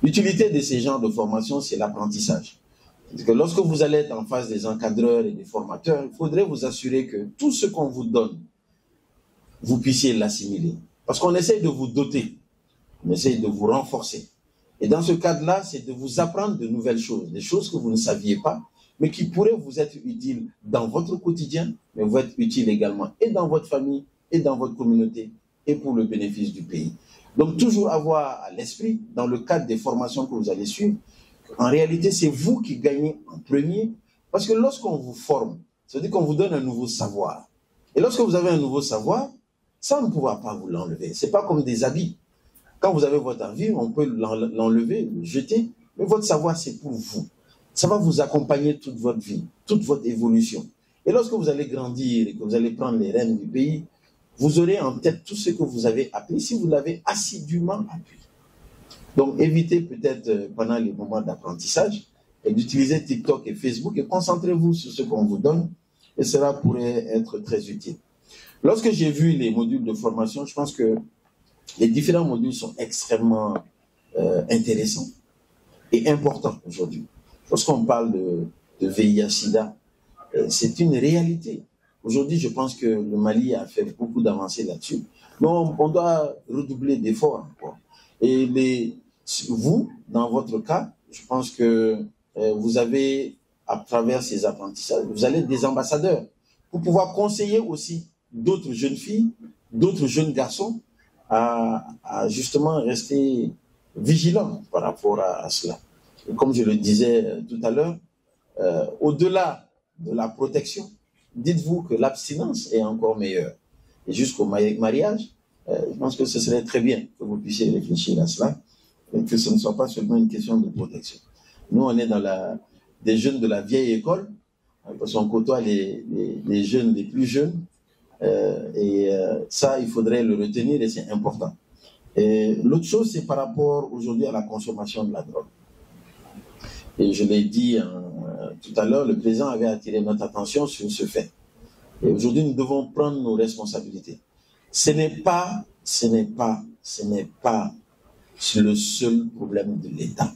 L'utilité de ces genres de formation, c'est l'apprentissage. Parce que lorsque vous allez être en face des encadreurs et des formateurs, il faudrait vous assurer que tout ce qu'on vous donne, vous puissiez l'assimiler. Parce qu'on essaye de vous doter, on essaye de vous renforcer. Et dans ce cadre-là, c'est de vous apprendre de nouvelles choses, des choses que vous ne saviez pas, mais qui pourraient vous être utiles dans votre quotidien, mais vous être utiles également et dans votre famille, et dans votre communauté, et pour le bénéfice du pays. Donc toujours avoir à l'esprit, dans le cadre des formations que vous allez suivre, en réalité, c'est vous qui gagnez en premier, parce que lorsqu'on vous forme, ça veut dire qu'on vous donne un nouveau savoir. Et lorsque vous avez un nouveau savoir, ça, on ne pourra pas vous l'enlever. Ce n'est pas comme des habits. Quand vous avez votre envie, on peut l'enlever, le jeter, mais votre savoir, c'est pour vous. Ça va vous accompagner toute votre vie, toute votre évolution. Et lorsque vous allez grandir et que vous allez prendre les rênes du pays, vous aurez en tête tout ce que vous avez appris si vous l'avez assidûment appris. Donc, évitez peut-être pendant les moments d'apprentissage d'utiliser TikTok et Facebook et concentrez-vous sur ce qu'on vous donne et cela pourrait être très utile. Lorsque j'ai vu les modules de formation, je pense que les différents modules sont extrêmement intéressants et importants aujourd'hui. Lorsqu'on parle de VIH-Sida, c'est une réalité. Aujourd'hui, je pense que le Mali a fait beaucoup d'avancées là-dessus. Mais on doit redoubler d'efforts encore. Et vous, dans votre cas, je pense que vous avez, à travers ces apprentissages, vous allez être des ambassadeurs pour pouvoir conseiller aussi d'autres jeunes filles, d'autres jeunes garçons à justement rester vigilants par rapport à cela. Et comme je le disais tout à l'heure, au-delà de la protection, dites-vous que l'abstinence est encore meilleure. Et jusqu'au mariage, je pense que ce serait très bien que vous puissiez réfléchir à cela et que ce ne soit pas seulement une question de protection. Nous, on est dans des jeunes de la vieille école, parce qu'on côtoie les jeunes les plus jeunes, ça, il faudrait le retenir et c'est important. L'autre chose, c'est par rapport aujourd'hui à la consommation de la drogue. Et je l'ai dit tout à l'heure, le président avait attiré notre attention sur ce fait. Et aujourd'hui, nous devons prendre nos responsabilités. Ce n'est pas le seul problème de l'État.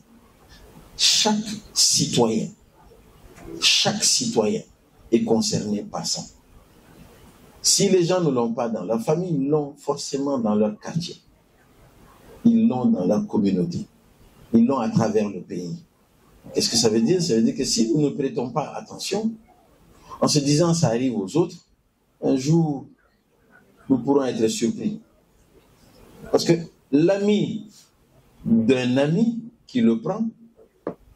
Chaque citoyen est concerné par ça. Si les gens ne l'ont pas dans leur famille, ils l'ont forcément dans leur quartier. Ils l'ont dans leur communauté. Ils l'ont à travers le pays. Qu'est-ce que ça veut dire? Ça veut dire que si nous ne prêtons pas attention, en se disant ça arrive aux autres, un jour, nous pourrons être surpris. Parce que l'ami d'un ami qui le prend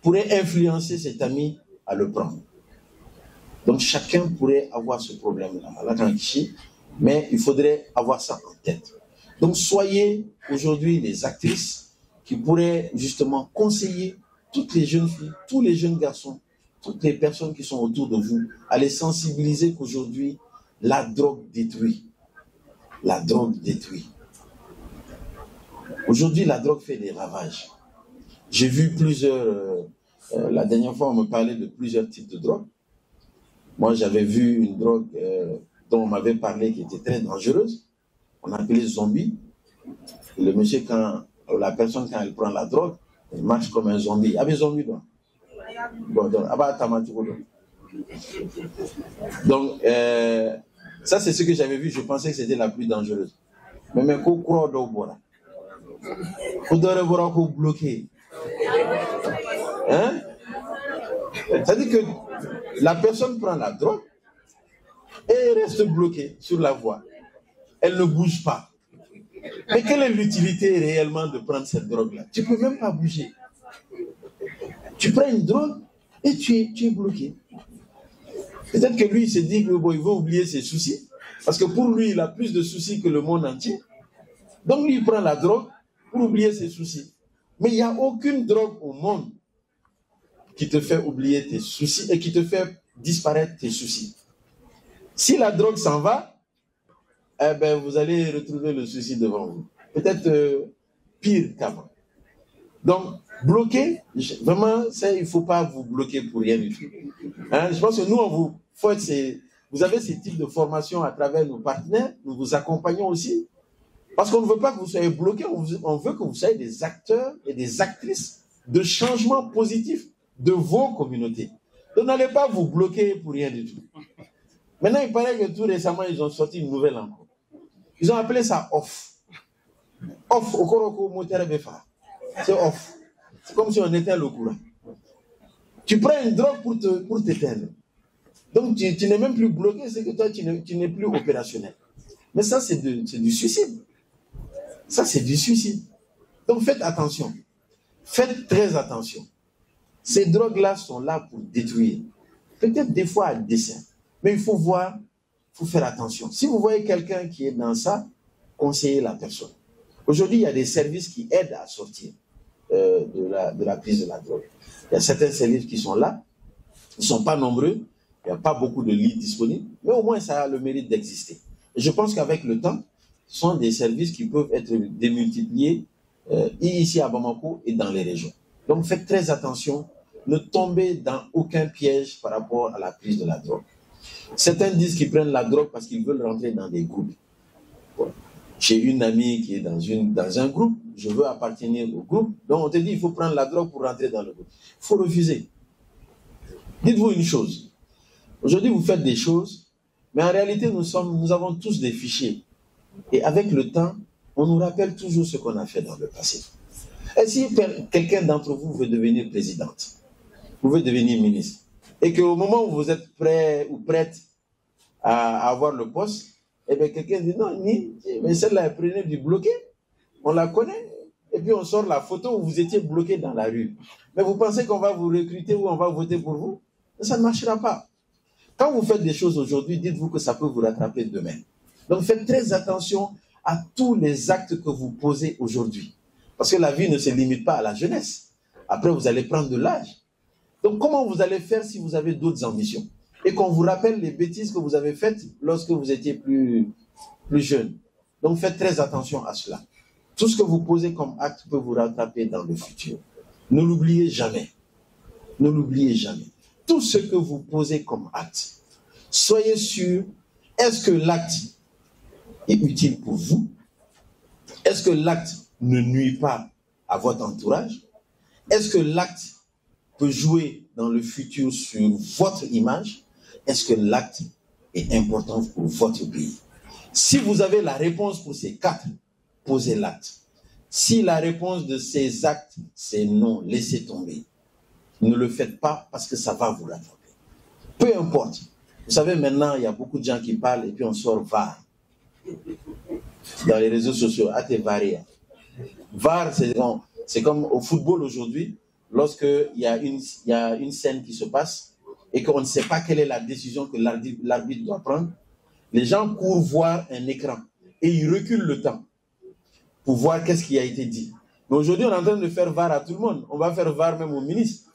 pourrait influencer cet ami à le prendre. Donc chacun pourrait avoir ce problème-là, mais il faudrait avoir ça en tête. Donc soyez aujourd'hui les actrices qui pourraient justement conseiller toutes les jeunes filles, tous les jeunes garçons, toutes les personnes qui sont autour de vous, à les sensibiliser qu'aujourd'hui, la drogue détruit. La drogue détruit. Aujourd'hui, la drogue fait des ravages. J'ai vu la dernière fois, on me parlait de plusieurs types de drogues. Moi, j'avais vu une drogue dont on m'avait parlé qui était très dangereuse. On appelait zombie. Et le monsieur, la personne, quand elle prend la drogue, elle marche comme un zombie. Ah, mais zombie, non. Donc, ça, c'est ce que j'avais vu. Je pensais que c'était la plus dangereuse. Mais qu'on croit au bois. Vous devez vous bloquer. Hein? C'est-à-dire que la personne prend la drogue et reste bloquée sur la voie. Elle ne bouge pas. Mais quelle est l'utilité réellement de prendre cette drogue-là? Tu ne peux même pas bouger. Tu prends une drogue et tu es bloqué. Peut-être que lui, il se dit qu'il veut oublier ses soucis. Parce que pour lui, il a plus de soucis que le monde entier. Donc lui, il prend la drogue pour oublier ses soucis. Mais il n'y a aucune drogue au monde qui te fait oublier tes soucis et qui te fait disparaître tes soucis. Si la drogue s'en va, eh ben, vous allez retrouver le souci devant vous. Peut-être pire qu'avant. Donc, bloquer, vraiment, il ne faut pas vous bloquer pour rien du tout. Hein, je pense que nous, vous avez ces types de formations à travers nos partenaires, nous vous accompagnons aussi. Parce qu'on ne veut pas que vous soyez bloqués, on veut que vous soyez des acteurs et des actrices de changement positif de vos communautés. Donc n'allez pas vous bloquer pour rien du tout. Maintenant, il paraît que tout récemment, ils ont sorti une nouvelle encore. Ils ont appelé ça off. Off, Okoroko Motere Befa. C'est off. C'est comme si on éteint le courant. Tu prends une drogue pour t'éteindre. Donc tu n'es même plus bloqué, c'est que toi, tu n'es plus opérationnel. Mais ça, c'est du suicide. Ça, c'est du suicide. Donc faites attention. Faites très attention. Ces drogues-là sont là pour détruire. Peut-être des fois à dessein. Mais il faut voir, il faut faire attention. Si vous voyez quelqu'un qui est dans ça, conseillez la personne. Aujourd'hui, il y a des services qui aident à sortir de la prise de la drogue. Il y a certains services qui sont là. Ils ne sont pas nombreux. Il n'y a pas beaucoup de lits disponibles. Mais au moins, ça a le mérite d'exister. Et je pense qu'avec le temps, ce sont des services qui peuvent être démultipliés ici à Bamako et dans les régions. Donc faites très attention. Ne tombez dans aucun piège par rapport à la prise de la drogue. Certains disent qu'ils prennent la drogue parce qu'ils veulent rentrer dans des groupes. Bon. J'ai une amie qui est dans un groupe, je veux appartenir au groupe, donc on te dit il faut prendre la drogue pour rentrer dans le groupe. Il faut refuser. Dites-vous une chose. Aujourd'hui, vous faites des choses, mais en réalité, nous avons tous des fichiers. Et avec le temps, on nous rappelle toujours ce qu'on a fait dans le passé. Et si quelqu'un d'entre vous veut devenir présidente, vous veut devenir ministre, et qu'au moment où vous êtes prêt ou prête à avoir le poste, et bien quelqu'un dit non, mais celle-là, elle prenait du bloqué, on la connaît, et puis on sort la photo où vous étiez bloqué dans la rue. Mais vous pensez qu'on va vous recruter ou on va voter pour vous? Mais ça ne marchera pas. Quand vous faites des choses aujourd'hui, dites-vous que ça peut vous rattraper demain. Donc faites très attention à tous les actes que vous posez aujourd'hui. Parce que la vie ne se limite pas à la jeunesse. Après, vous allez prendre de l'âge. Donc comment vous allez faire si vous avez d'autres ambitions? Et qu'on vous rappelle les bêtises que vous avez faites lorsque vous étiez plus jeune. Donc faites très attention à cela. Tout ce que vous posez comme acte peut vous rattraper dans le futur. Ne l'oubliez jamais. Ne l'oubliez jamais. Tout ce que vous posez comme acte, soyez sûr, est-ce que l'acte est utile pour vous? Est-ce que l'acte ne nuit pas à votre entourage? Est-ce que l'acte peut jouer dans le futur sur votre image? Est-ce que l'acte est important pour votre pays? Si vous avez la réponse pour ces quatre, posez l'acte. Si la réponse de ces actes, c'est non, laissez tomber. Ne le faites pas parce que ça va vous rattraper. Peu importe. Vous savez, maintenant, il y a beaucoup de gens qui parlent et puis on sort VAR. Dans les réseaux sociaux, varia. VAR, c'est comme au football aujourd'hui, lorsqu'il y a une scène qui se passe et qu'on ne sait pas quelle est la décision que l'arbitre doit prendre, les gens courent voir un écran et ils reculent le temps pour voir qu'est-ce qui a été dit. Mais aujourd'hui, on est en train de faire VAR à tout le monde. On va faire VAR même au ministre.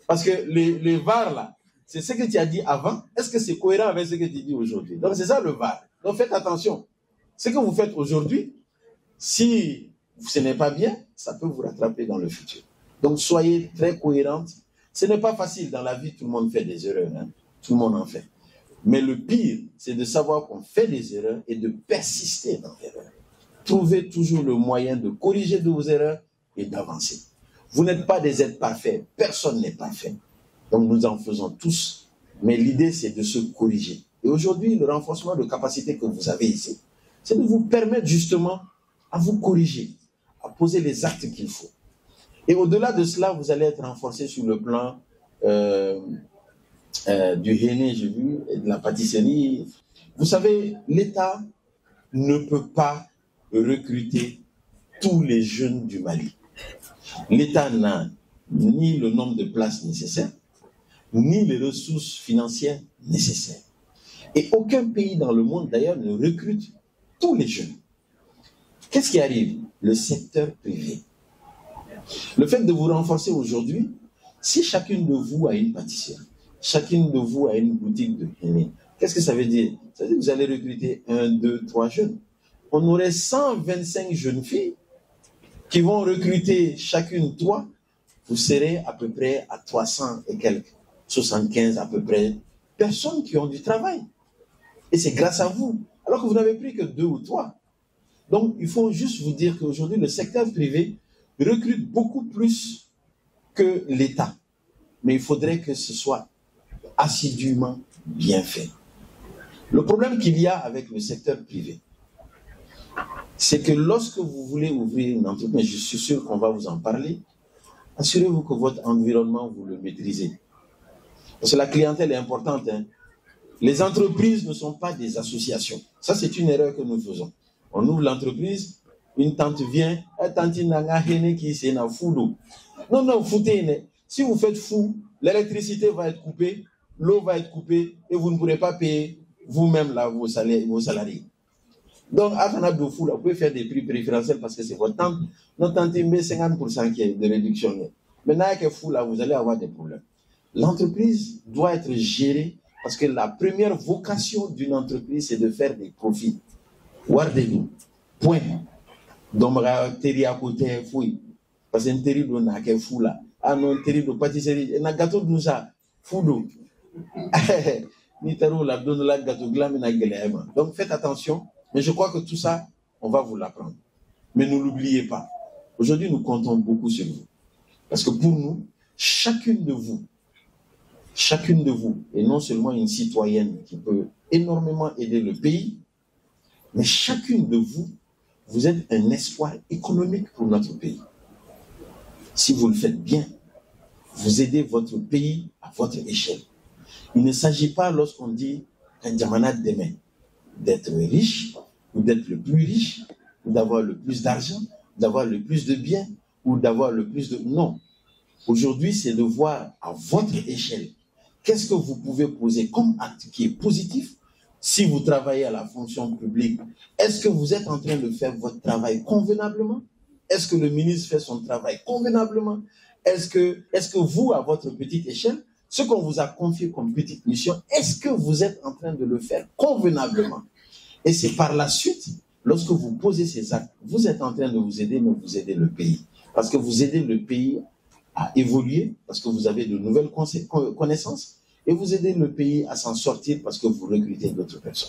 Parce que les VAR, là, c'est ce que tu as dit avant. Est-ce que c'est cohérent avec ce que tu dis aujourd'hui? Donc, c'est ça le VAR. Donc, faites attention. Ce que vous faites aujourd'hui, si ce n'est pas bien, ça peut vous rattraper dans le futur. Donc, soyez très cohérentes. Ce n'est pas facile. Dans la vie, tout le monde fait des erreurs. Hein? Tout le monde en fait. Mais le pire, c'est de savoir qu'on fait des erreurs et de persister dans l'erreur. Trouvez toujours le moyen de corriger de vos erreurs et d'avancer. Vous n'êtes pas des êtres parfaits. Personne n'est parfait. Donc nous en faisons tous. Mais l'idée, c'est de se corriger. Et aujourd'hui, le renforcement de capacité que vous avez ici, c'est de vous permettre justement à vous corriger, à poser les actes qu'il faut. Et au-delà de cela, vous allez être renforcé sur le plan du henné, j'ai vu, et de la pâtisserie. Vous savez, l'État ne peut pas recruter tous les jeunes du Mali. L'État n'a ni le nombre de places nécessaires, ni les ressources financières nécessaires. Et aucun pays dans le monde, d'ailleurs, ne recrute tous les jeunes. Qu'est-ce qui arrive? Le secteur privé. Le fait de vous renforcer aujourd'hui, si chacune de vous a une pâtisserie, chacune de vous a une boutique de henné, qu'est-ce que ça veut dire? Ça veut dire que vous allez recruter 1, 2, 3 jeunes. On aurait 125 jeunes filles qui vont recruter chacune 3. Vous serez à peu près à 300 et quelques, 75 à peu près, personnes qui ont du travail. Et c'est grâce à vous, alors que vous n'avez pris que 2 ou 3. Donc, il faut juste vous dire qu'aujourd'hui, le secteur privé recrute beaucoup plus que l'État. Mais il faudrait que ce soit assidûment bien fait. Le problème qu'il y a avec le secteur privé, c'est que lorsque vous voulez ouvrir une entreprise, je suis sûr qu'on va vous en parler, assurez-vous que votre environnement, vous le maîtrisez. Parce que la clientèle est importante. Hein. Les entreprises ne sont pas des associations. Ça, c'est une erreur que nous faisons. On ouvre l'entreprise, une tante vient, non, foutez. Si vous faites fou, l'électricité va être coupée, l'eau va être coupée et vous ne pourrez pas payer vous-même là vos salariés. Donc, à Fana de fou, vous pouvez faire des prix préférentiels parce que c'est votre tante. Notre tante met 50% de réduction. Maintenant, avec fou là, vous allez avoir des problèmes. L'entreprise doit être gérée parce que la première vocation d'une entreprise, c'est de faire des profits. Wardez-nous. Point. Donc, terri à côté, fouille. Parce que un terri de n'a qu'un fou là. Ah non, un terri de pâtisserie. Un gâteau de nous ça. Fou d'eau. Ni terreau la donne la gâteau glam et na. Donc, faites attention. Mais je crois que tout ça, on va vous l'apprendre. Mais ne l'oubliez pas. Aujourd'hui, nous comptons beaucoup sur vous. Parce que pour nous, chacune de vous est non seulement une citoyenne qui peut énormément aider le pays, mais chacune de vous, vous êtes un espoir économique pour notre pays. Si vous le faites bien, vous aidez votre pays à votre échelle. Il ne s'agit pas, lorsqu'on dit qu'un diamant demain, d'être riche, ou d'être le plus riche, ou d'avoir le plus d'argent, d'avoir le plus de biens, ou d'avoir le plus de... Non. Aujourd'hui, c'est de voir à votre échelle, qu'est-ce que vous pouvez poser comme acte qui est positif. Si vous travaillez à la fonction publique, est-ce que vous êtes en train de faire votre travail convenablement? Est-ce que le ministre fait son travail convenablement? Est-ce que vous, à votre petite échelle, ce qu'on vous a confié comme petite mission, est-ce que vous êtes en train de le faire convenablement? Et c'est par la suite, lorsque vous posez ces actes, vous êtes en train de vous aider, mais vous aidez le pays. Parce que vous aidez le pays à évoluer, parce que vous avez de nouvelles connaissances, et vous aidez le pays à s'en sortir parce que vous recrutez d'autres personnes.